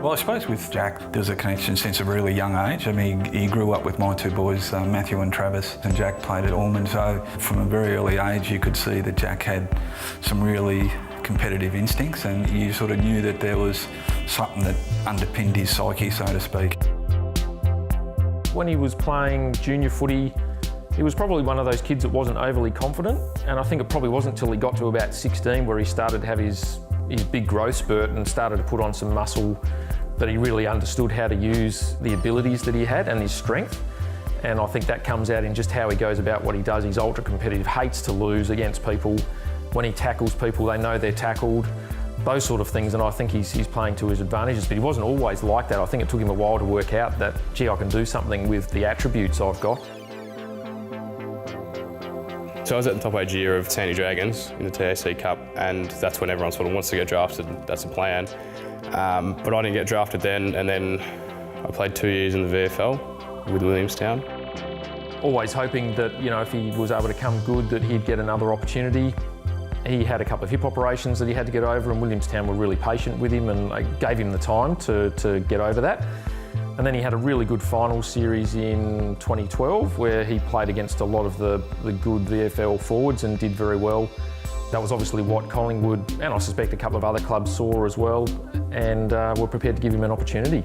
Well, I suppose with Jack, there's a connection since a really young age. I mean, he grew up with my two boys, Matthew and Travis, and Jack played at Ormond. So from a very early age, you could see that Jack had some really competitive instincts, and you sort of knew that there was something that underpinned his psyche, so to speak. When he was playing junior footy, he was probably one of those kids that wasn't overly confident, and I think it probably wasn't until he got to about 16 where he started to have his big growth spurt and started to put on some muscle that he really understood how to use the abilities that he had and his strength. And I think that comes out in just how he goes about what he does. He's ultra competitive, hates to lose against people. When he tackles people, they know they're tackled, those sort of things, and I think he's playing to his advantages. But he wasn't always like that. I think it took him a while to work out that, gee, I can do something with the attributes I've got. So I was at the top age year of Sandy Dragons in the TAC Cup, and that's when everyone sort of wants to get drafted. That's the plan. But I didn't get drafted then, and then I played 2 years in the VFL with Williamstown. Always hoping that, you know, if he was able to come good, that he'd get another opportunity. He had a couple of hip operations that he had to get over, and Williamstown were really patient with him and gave him the time to get over that. And then he had a really good final series in 2012 where he played against a lot of the good VFL forwards and did very well. That was obviously what Collingwood, and I suspect a couple of other clubs, saw as well, and were prepared to give him an opportunity.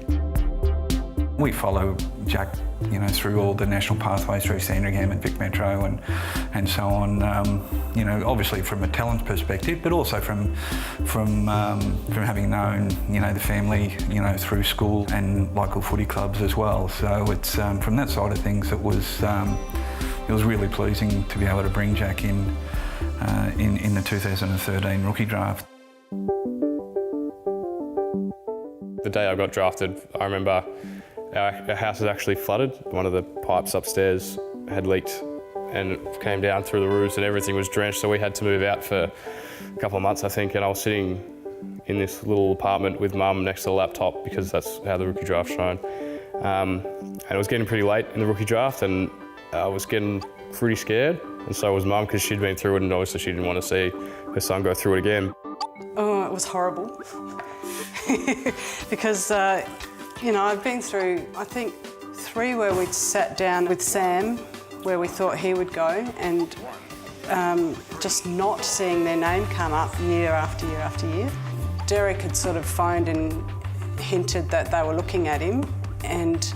We follow Jack, you know, through all the national pathways through Sandringham and Vic Metro and so on. You know, obviously from a talent perspective, but also from having known, you know, the family, you know, through school and local footy clubs as well. So it's from that side of things, it was really pleasing to be able to bring Jack in the 2013 rookie draft. The day I got drafted, I remember our house was actually flooded. One of the pipes upstairs had leaked and it came down through the roofs and everything was drenched, so we had to move out for a couple of months, I think, and I was sitting in this little apartment with Mum next to the laptop because that's how the rookie draft's shown. And it was getting pretty late in the rookie draft and I was getting pretty scared, and so was Mum because she'd been through it and obviously she didn't want to see her son go through it again. Oh, it was horrible because you know, I've been through, I think, 3 where we'd sat down with Sam, where we thought he would go, and just not seeing their name come up year after year after year. Derek had sort of phoned and hinted that they were looking at him, and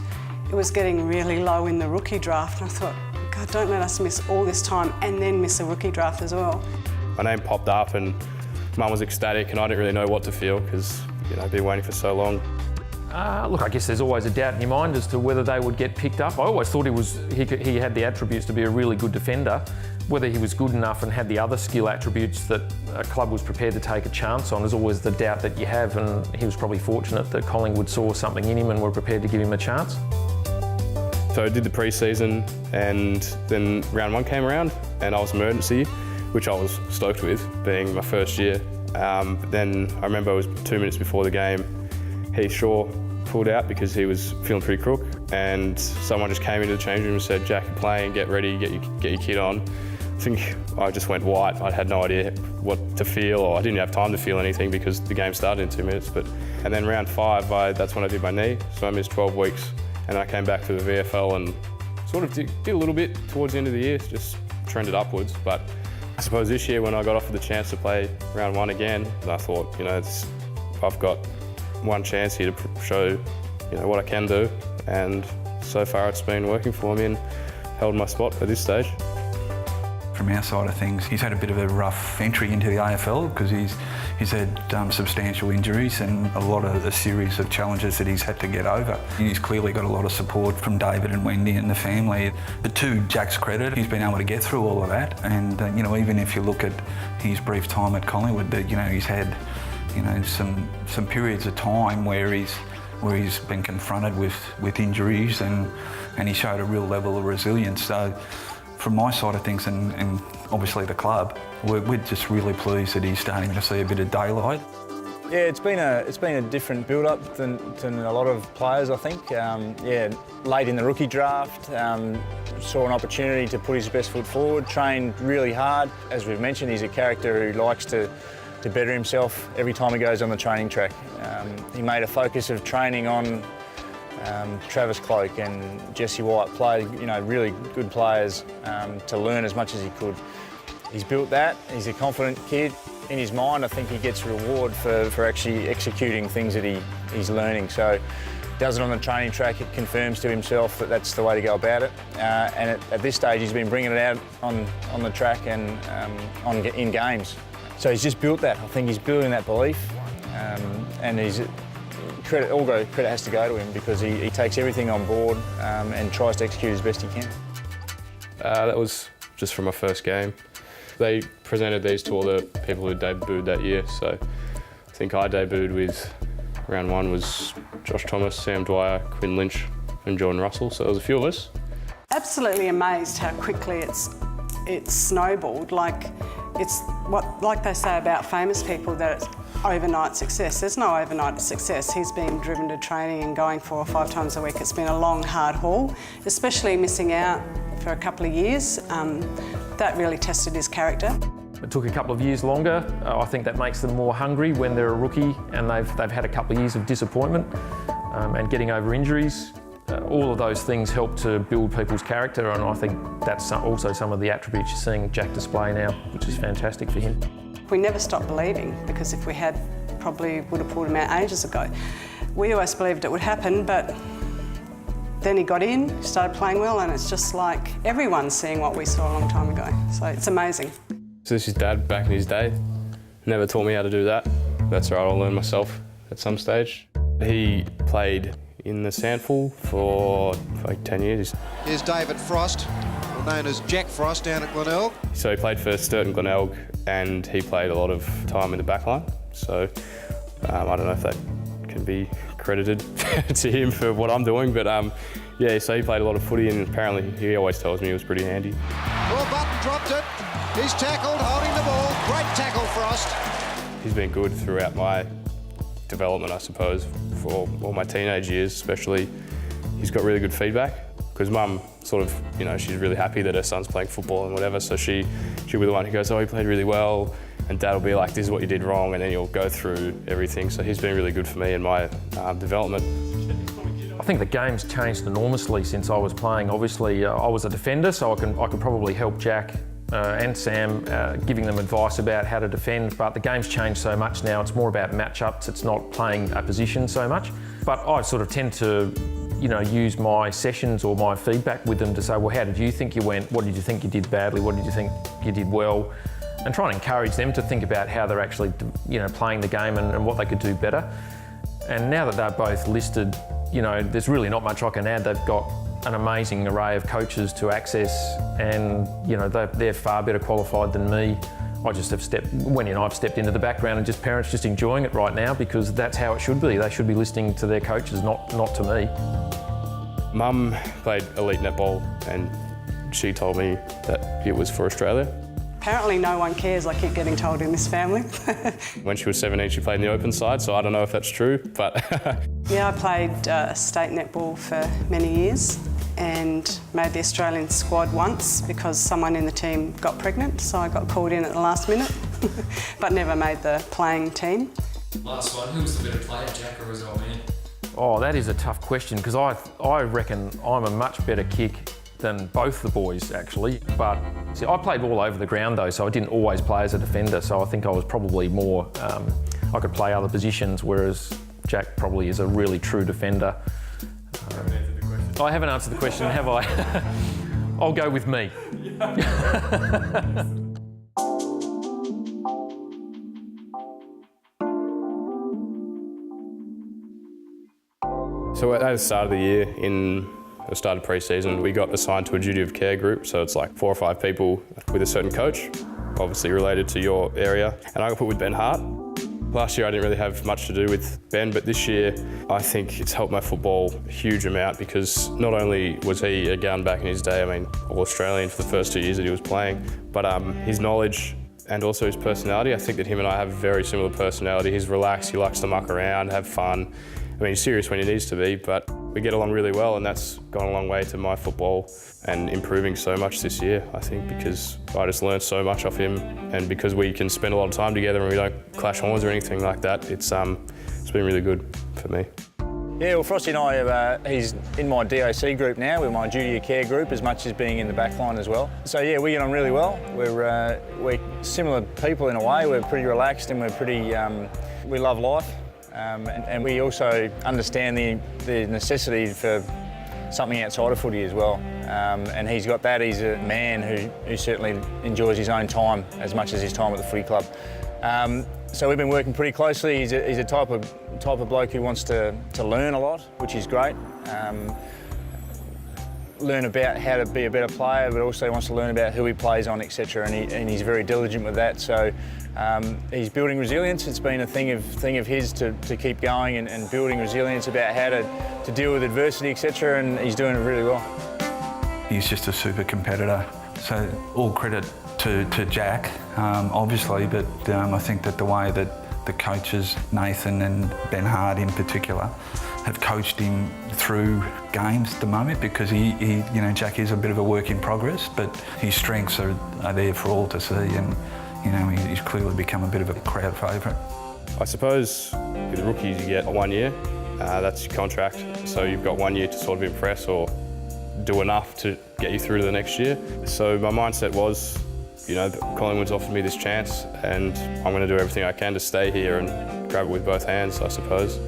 it was getting really low in the rookie draft, and I thought, God, don't let us miss all this time and then miss a rookie draft as well. My name popped up and Mum was ecstatic and I didn't really know what to feel because, you know, I'd been waiting for so long. Look, I guess there's always a doubt in your mind as to whether they would get picked up. I always thought he had the attributes to be a really good defender. Whether he was good enough and had the other skill attributes that a club was prepared to take a chance on is always the doubt that you have, and he was probably fortunate that Collingwood saw something in him and were prepared to give him a chance. So I did the pre-season and then round 1 came around and I was emergency, which I was stoked with, being my first year. But then I remember it was 2 minutes before the game, Heath Shaw pulled out because he was feeling pretty crook, and someone just came into the change room and said, Jack, you're playing, get ready, get your kit on. I think I just went white. I had no idea what to feel, or I didn't have time to feel anything because the game started in 2 minutes. And then round 5, that's when I did my knee, so I missed 12 weeks, and I came back to the VFL and sort of did a little bit towards the end of the year, just trended upwards. But I suppose this year when I got offered the chance to play round 1 again, I thought, you know, I've got one chance here to show, you know, what I can do, and so far it's been working for me and held my spot at this stage. From our side of things, he's had a bit of a rough entry into the AFL because he's had substantial injuries and a series of challenges that he's had to get over. He's clearly got a lot of support from David and Wendy and the family. But to Jack's credit, he's been able to get through all of that, and you know, even if you look at his brief time at Collingwood, that, you know, he's had, you know, some periods of time where he's been confronted with injuries and he showed a real level of resilience. So from my side of things and obviously the club, we're just really pleased that he's starting to see a bit of daylight. Yeah, it's been a different build-up than a lot of players, I think. Late in the rookie draft, saw an opportunity to put his best foot forward, trained really hard. As we've mentioned, he's a character who likes to to better himself every time he goes on the training track. He made a focus of training on Travis Cloak and Jesse White, played, really good players to learn as much as he could. He's built that. He's a confident kid. In his mind, I think he gets reward for actually executing things that he's learning. So he does it on the training track. It confirms to himself that that's the way to go about it. And at this stage, he's been bringing it out on the track and in games. So he's just built that. I think he's building that belief, and all credit has to go to him because he takes everything on board and tries to execute as best he can. That was just from my first game. They presented these to all the people who debuted that year, so I think I debuted with, round one was Josh Thomas, Sam Dwyer, Quinn Lynch and Jordan Russell, so there was a few of us. Absolutely amazed how quickly it's snowballed. Like they say about famous people, that it's overnight success. There's no overnight success. He's been driven to training and going 4 or 5 times a week. It's been a long, hard haul, especially missing out for a couple of years. That really tested his character. It took a couple of years longer. I think that makes them more hungry when they're a rookie and they've had a couple of years of disappointment and getting over injuries. All of those things help to build people's character, and I think that's also some of the attributes you're seeing Jack display now, which is fantastic for him. We never stopped believing, because if we had, probably would have pulled him out ages ago. We always believed it would happen, but then he got in, started playing well, and it's just like everyone's seeing what we saw a long time ago. So it's amazing. So this is Dad back in his day. Never taught me how to do that. That's all right, I'll learn myself at some stage. He played in the Sandful for like 10 years. Here's David Frost, known as Jack Frost down at Glenelg. So he played for Sturton Glenelg and he played a lot of time in the back line. So I don't know if that can be credited to him for what I'm doing, but yeah, so he played a lot of footy and apparently he always tells me he was pretty handy. Well, Button dropped it. He's tackled, holding the ball. Great tackle, Frost. He's been good throughout my development, I suppose, for all my teenage years especially. He's got really good feedback because Mum sort of, she's really happy that her son's playing football and whatever, so she'll be the one who goes, oh, he played really well, and Dad will be like, this is what you did wrong, and then he'll go through everything. So he's been really good for me in my development. I think the game's changed enormously since I was playing. Obviously, I was a defender, so I could probably help Jack and Sam, giving them advice about how to defend, but the game's changed so much now. It's more about matchups. It's not playing a position so much. But I sort of tend to, use my sessions or my feedback with them to say, well, how did you think you went? What did you think you did badly? What did you think you did well? And try and encourage them to think about how they're actually, playing the game and what they could do better. And now that they're both listed, there's really not much I can add. They've got an amazing array of coaches to access, and they're far better qualified than me. I just have I've stepped into the background and parents just enjoying it right now, because that's how it should be. They should be listening to their coaches, not to me. Mum played elite netball and she told me that it was for Australia. Apparently no one cares, I keep getting told in this family. When she was 17, she played in the open side, so I don't know if that's true, but... Yeah, I played state netball for many years and made the Australian squad once because someone in the team got pregnant, so I got called in at the last minute, but never made the playing team. Last one, who was the better player, Jack or his old man? Oh, that is a tough question, because I reckon I'm a much better kick than both the boys, actually. But see, I played all over the ground though, so I didn't always play as a defender, so I think I was probably more, I could play other positions, whereas Jack probably is a really true defender. I haven't answered the question, have I? I'll go with me. So at the start of the year, in the start of pre-season, we got assigned to a duty of care group, so it's like 4 or 5 people with a certain coach, obviously related to your area, and I got put with Ben Hart. Last year I didn't really have much to do with Ben, but this year I think it's helped my football a huge amount, because not only was he a gun back in his day, All-Australian for the first 2 years that he was playing, but his knowledge and also his personality. I think that him and I have a very similar personality. He's relaxed, he likes to muck around, have fun. He's serious when he needs to be, but we get along really well, and that's gone a long way to my football and improving so much this year, I think, because I just learned so much off him, and because we can spend a lot of time together and we don't clash horns or anything like that, it's been really good for me. Yeah, well, Frosty and I, he's in my DOC group now, with my duty of care group, as much as being in the back line as well. So yeah, we get on really well. We're similar people in a way. We're pretty relaxed and we're pretty, we love life. And we also understand the necessity for something outside of footy as well. And he's got that. He's a man who certainly enjoys his own time as much as his time at the footy club. So we've been working pretty closely. He's a type of bloke who wants to learn a lot, which is great. Learn about how to be a better player, but also wants to learn about who he plays on, etc. And he's very diligent with that. So he's building resilience. It's been a thing of his to keep going and building resilience about how to deal with adversity, etc. And he's doing it really well. He's just a super competitor. So all credit to Jack, obviously, but I think that the way that the coaches, Nathan and Ben Hart in particular, have coached him through games at the moment, because Jack is a bit of a work in progress, but his strengths are there for all to see, and he's clearly become a bit of a crowd favourite. I suppose with rookies you get 1 year, that's your contract, so you've got 1 year to sort of impress or do enough to get you through to the next year. So my mindset was, Collingwood's offered me this chance and I'm going to do everything I can to stay here and grab it with both hands, I suppose.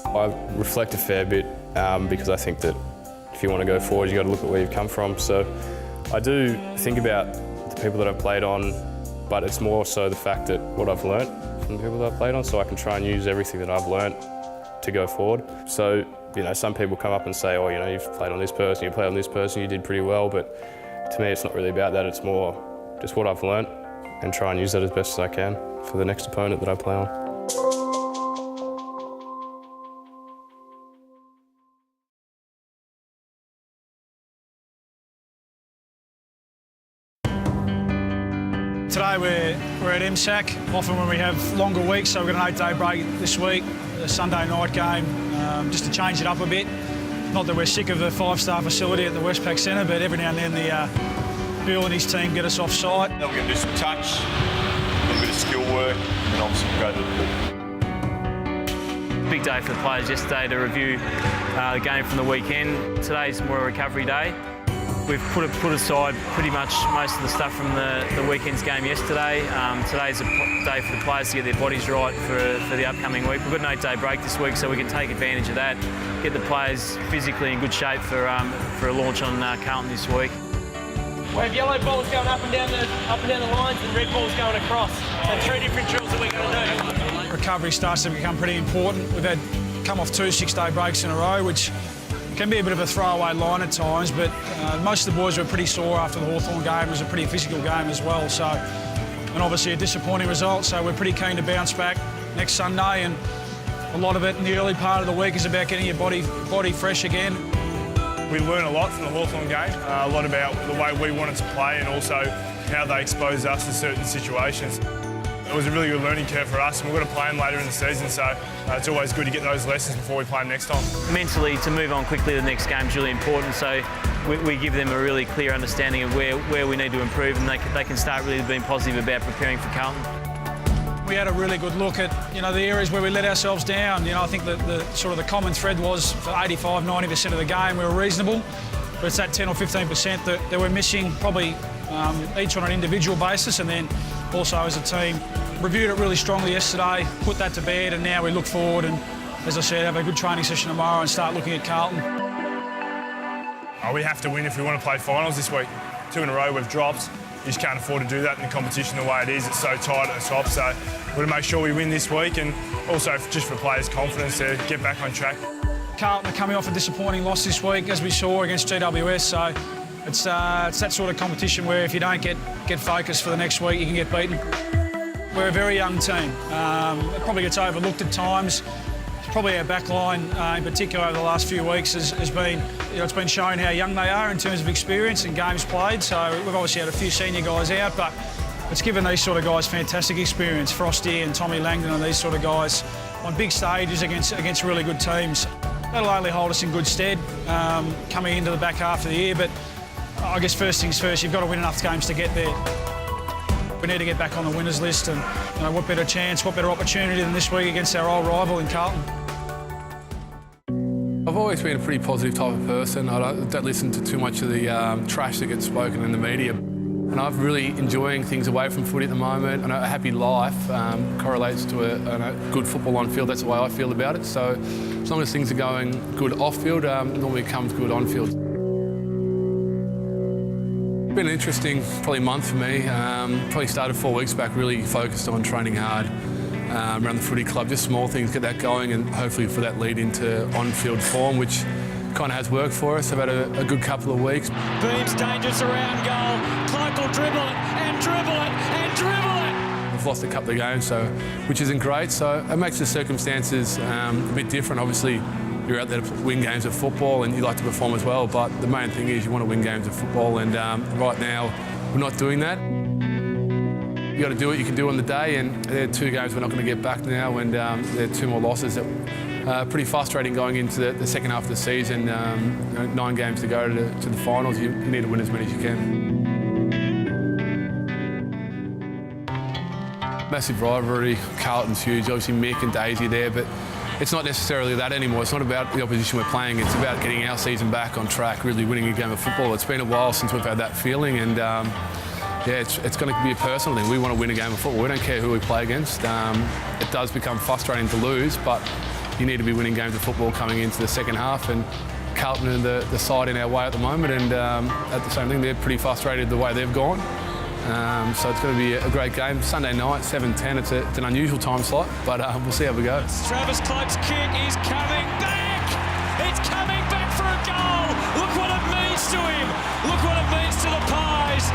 I reflect a fair bit because I think that if you want to go forward, you've got to look at where you've come from. So I do think about the people that I've played on, but it's more so the fact that what I've learnt from the people that I've played on, so I can try and use everything that I've learnt to go forward. So, some people come up and say, oh, you've played on this person, you played on this person, you did pretty well, but to me it's not really about that, it's more just what I've learnt and try and use that as best as I can for the next opponent that I play on. Today we're at MSAC, often when we have longer weeks, so we've got an 8-day break this week, a Sunday night game, just to change it up a bit. Not that we're sick of the 5-star facility at the Westpac Centre, but every now and then Bill and his team get us off site. Then we're going to do some touch, a little bit of skill work, and obviously we'll go to the pool. Big day for the players yesterday to review the game from the weekend. Today's more a recovery day. We've put aside pretty much most of the stuff from the weekend's game yesterday. Today's a day for the players to get their bodies right for the upcoming week. We've got an 8-day break this week, so we can take advantage of that, get the players physically in good shape for a launch on Carlton this week. We have yellow balls going up and down the lines and red balls going across. So 3 different drills that we're going to do. Recovery starts to become pretty important. We've come off 2 6-day breaks in a row, which can be a bit of a throwaway line at times, but most of the boys were pretty sore after the Hawthorn game. It was a pretty physical game as well, so, and obviously a disappointing result, so we're pretty keen to bounce back next Sunday, and a lot of it in the early part of the week is about getting your body fresh again. We learned a lot from the Hawthorn game, a lot about the way we wanted to play and also how they exposed us to certain situations. It was a really good learning curve for us, and we've got to play them later in the season, so it's always good to get those lessons before we play them next time. Mentally, to move on quickly to the next game is really important, so we give them a really clear understanding of where we need to improve, and they can start really being positive about preparing for Carlton. We had a really good look at the areas where we let ourselves down. I think that the common thread was for 85–90% of the game we were reasonable, but it's that 10 or 15% that we're missing, probably each on an individual basis, and then also as a team. Reviewed it really strongly yesterday, put that to bed, and now we look forward and, as I said, have a good training session tomorrow and start looking at Carlton. We have to win if we want to play finals this week. 2 in a row we've dropped. You just can't afford to do that in the competition the way it is. It's so tight at the top, so we've got to make sure we win this week, and also just for players' confidence to get back on track. Carlton are coming off a disappointing loss this week, as we saw against GWS, so it's that sort of competition where if you don't get focused for the next week, you can get beaten. We're a very young team. It probably gets overlooked at times. Probably our back line, in particular over the last few weeks, has been, it's been showing how young they are in terms of experience and games played. So we've obviously had a few senior guys out, but it's given these sort of guys fantastic experience. Frosty and Tommy Langdon and these sort of guys on big stages against really good teams. That'll only hold us in good stead coming into the back half of the year, but I guess first things first, you've got to win enough games to get there. We need to get back on the winners list, and what better chance, what better opportunity than this week against our old rival in Carlton. I've always been a pretty positive type of person. I don't listen to too much of the trash that gets spoken in the media. And I'm really enjoying things away from footy at the moment. And a happy life correlates to a good football on field. That's the way I feel about it. So as long as things are going good off field, normally it comes good on field. It's been an interesting probably month for me. Probably started 4 weeks back, really focused on training hard around the footy club, just small things, get that going, and hopefully for that lead into on-field form, which kind of has worked for us. I've had a good couple of weeks. Beam's dangerous around goal. Cloak will dribble it and dribble it and dribble it. We've lost a couple of games, which isn't great, so it makes the circumstances a bit different. Obviously, you're out there to win games of football and you like to perform as well, but the main thing is you want to win games of football, and right now we're not doing that. You got to do what you can do on the day, and there are 2 games we're not going to get back now, and there are 2 more losses that are pretty frustrating going into the second half of the season. 9 games to go to the finals. You need to win as many as you can. Massive rivalry. Carlton's huge. Obviously Mick and Daisy are there, but it's not necessarily that anymore. It's not about the opposition we're playing. It's about getting our season back on track, really winning a game of football. It's been a while since we've had that feeling, and yeah, it's going to be a personal thing. We want to win a game of football. We don't care who we play against. It does become frustrating to lose, but you need to be winning games of football coming into the second half, and Carlton are the side in our way at the moment, and at the same thing, they're pretty frustrated the way they've gone. So it's going to be a great game. Sunday night, 7:10. It's an unusual time slot, but we'll see how we go. Travis Cloak's kick is coming back. It's coming back for a goal. Look what it means to him. Look what it means to the Pies.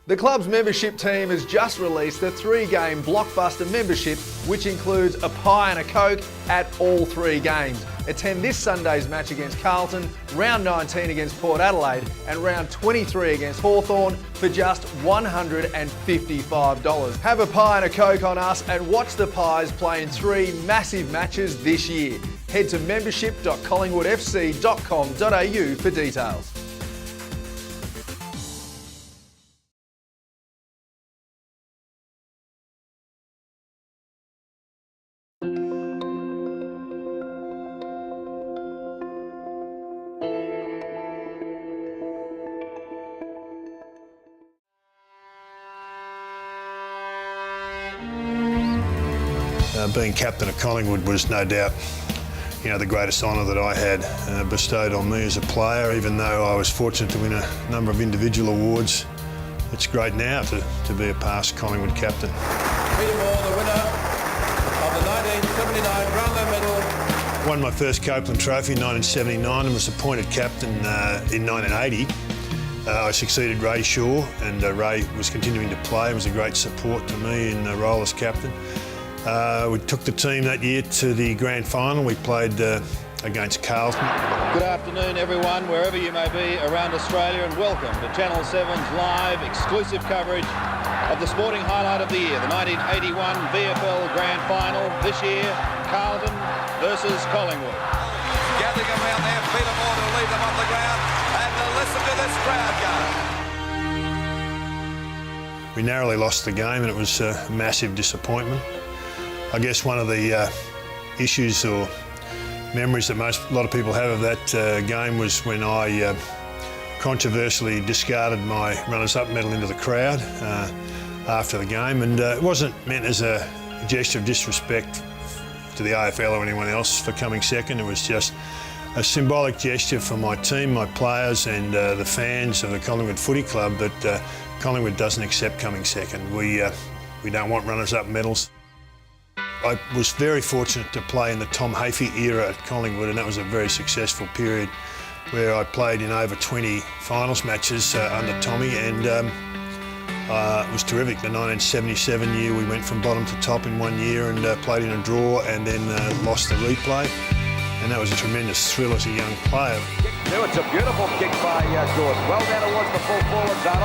The club's membership team has just released a 3-game blockbuster membership, which includes a pie and a Coke at all 3 games. Attend this Sunday's match against Carlton, round 19 against Port Adelaide, and round 23 against Hawthorn for just $155. Have a pie and a Coke on us and watch the Pies play in 3 massive matches this year. Head to membership.collingwoodfc.com.au for details. Being captain of Collingwood was no doubt, the greatest honour that I had bestowed on me as a player. Even though I was fortunate to win a number of individual awards, it's great now to be a past Collingwood captain. Peter Moore, the winner of the 1979 Brownlow Medal. Won my first Copeland Trophy in 1979 and was appointed captain in 1980. I succeeded Ray Shaw, and Ray was continuing to play. It was a great support to me in the role as captain. We took the team that year to the grand final. We played against Carlton. Good afternoon, everyone, wherever you may be around Australia, and welcome to Channel 7's live exclusive coverage of the sporting highlight of the year, the 1981 VFL Grand Final. This year, Carlton versus Collingwood. Gathering around there, Peter Moore to lead them off the ground, and listen to this crowd go. We narrowly lost the game, and it was a massive disappointment. I guess one of the issues or memories that a lot of people have of that game was when I controversially discarded my runners-up medal into the crowd after the game, and it wasn't meant as a gesture of disrespect to the AFL or anyone else for coming second. It was just a symbolic gesture for my team, my players, and the fans of the Collingwood Footy Club that Collingwood doesn't accept coming second. We don't want runners-up medals. I was very fortunate to play in the Tom Hafey era at Collingwood, and that was a very successful period where I played in over 20 finals matches under Tommy, and it was terrific. The 1977 year, we went from bottom to top in 1 year and played in a draw, and then lost the replay, and that was a tremendous thrill as a young player. It's a beautiful kick by George. Well down towards the full forward zone.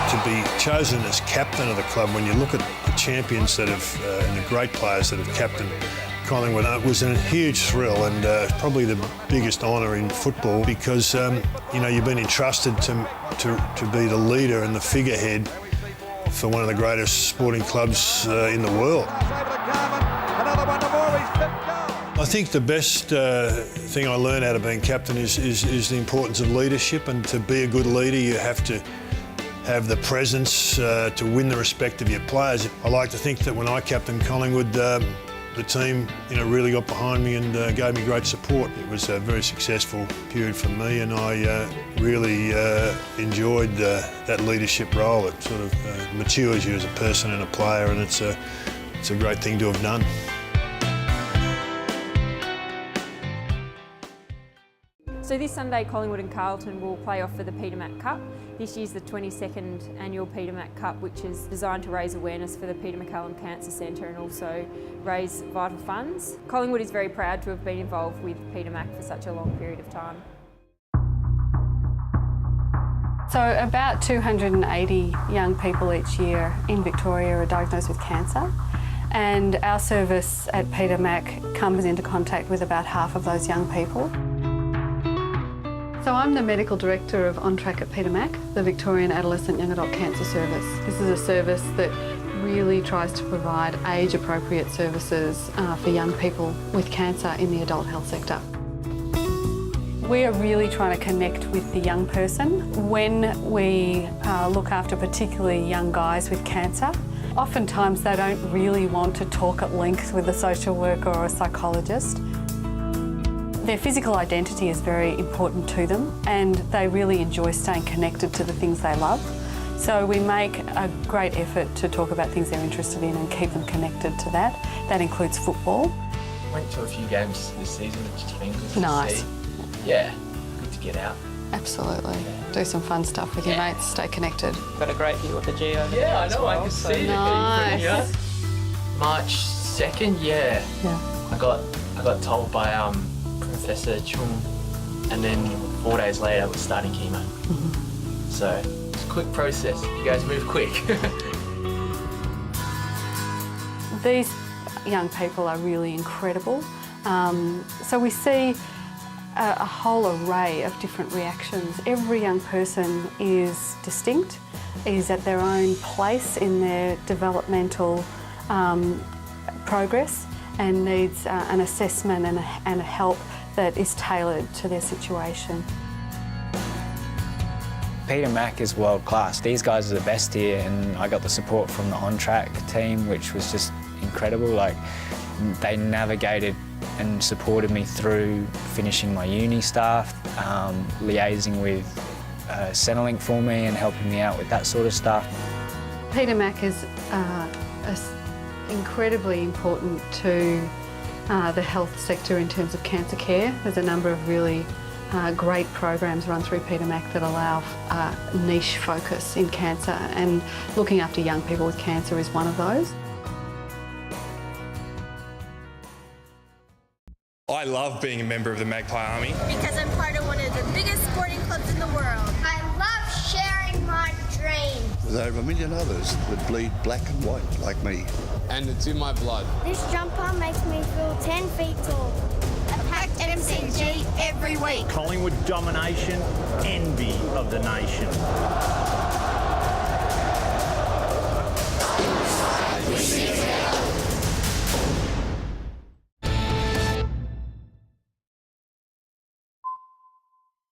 to be chosen as captain of the club, when you look at the champions that have and the great players that have captained Collingwood, it was a huge thrill and probably the biggest honour in football, because you've been entrusted to be the leader and the figurehead for one of the greatest sporting clubs in the world. I think the best thing I learned out of being captain is the importance of leadership, and to be a good leader you have to have the presence to win the respect of your players. I like to think that when I captained Collingwood, the team really got behind me and gave me great support. It was a very successful period for me, and I really enjoyed that leadership role. It sort of matures you as a person and a player, and it's a great thing to have done. So this Sunday, Collingwood and Carlton will play off for the Peter Mac Cup. This year's the 22nd annual Peter Mac Cup, which is designed to raise awareness for the Peter MacCallum Cancer Centre and also raise vital funds. Collingwood is very proud to have been involved with Peter Mac for such a long period of time. So about 280 young people each year in Victoria are diagnosed with cancer, and our service at Peter Mac comes into contact with about half of those young people. So I'm the Medical Director of On Track at Peter Mac, the Victorian Adolescent Young Adult Cancer Service. This is a service that really tries to provide age-appropriate services for young people with cancer in the adult health sector. We are really trying to connect with the young person. When we look after particularly young guys with cancer, oftentimes they don't really want to talk at length with a social worker or a psychologist. Their physical identity is very important to them, and they really enjoy staying connected to the things they love. So we make a great effort to talk about things they're interested in and keep them connected to that. That includes football. Went to a few games this season, which has been good Nice. to see. Yeah, good to get out. Absolutely. Do some fun stuff with your mates, stay connected. Got a great view of the Geo. Yeah, I know, I can see it. Nice. March 2nd, yeah. I got told by Professor Chung, and then 4 days later we're starting chemo. So it's a quick process. You guys move quick. These young people are really incredible. So we see a whole array of different reactions. Every young person is distinct, is at their own place in their developmental progress, and needs an assessment and a help that is tailored to their situation. Peter Mac is world class. These guys are the best here, and I got the support from the On Track team, which was just incredible. Like, they navigated and supported me through finishing my uni stuff, liaising with Centrelink for me and helping me out with that sort of stuff. Peter Mac is incredibly important to the health sector in terms of cancer care. There's a number of really great programs run through Peter Mac that allow niche focus in cancer, and looking after young people with cancer is one of those. I love being a member of the Magpie Army. Because I'm part of one of the biggest sporting clubs in the world. I love sharing my dreams. There's over 1 million others that bleed black and white like me. And it's in my blood. This jumper makes me feel 10 feet tall. A packed MCG every week. Collingwood domination, envy of the nation.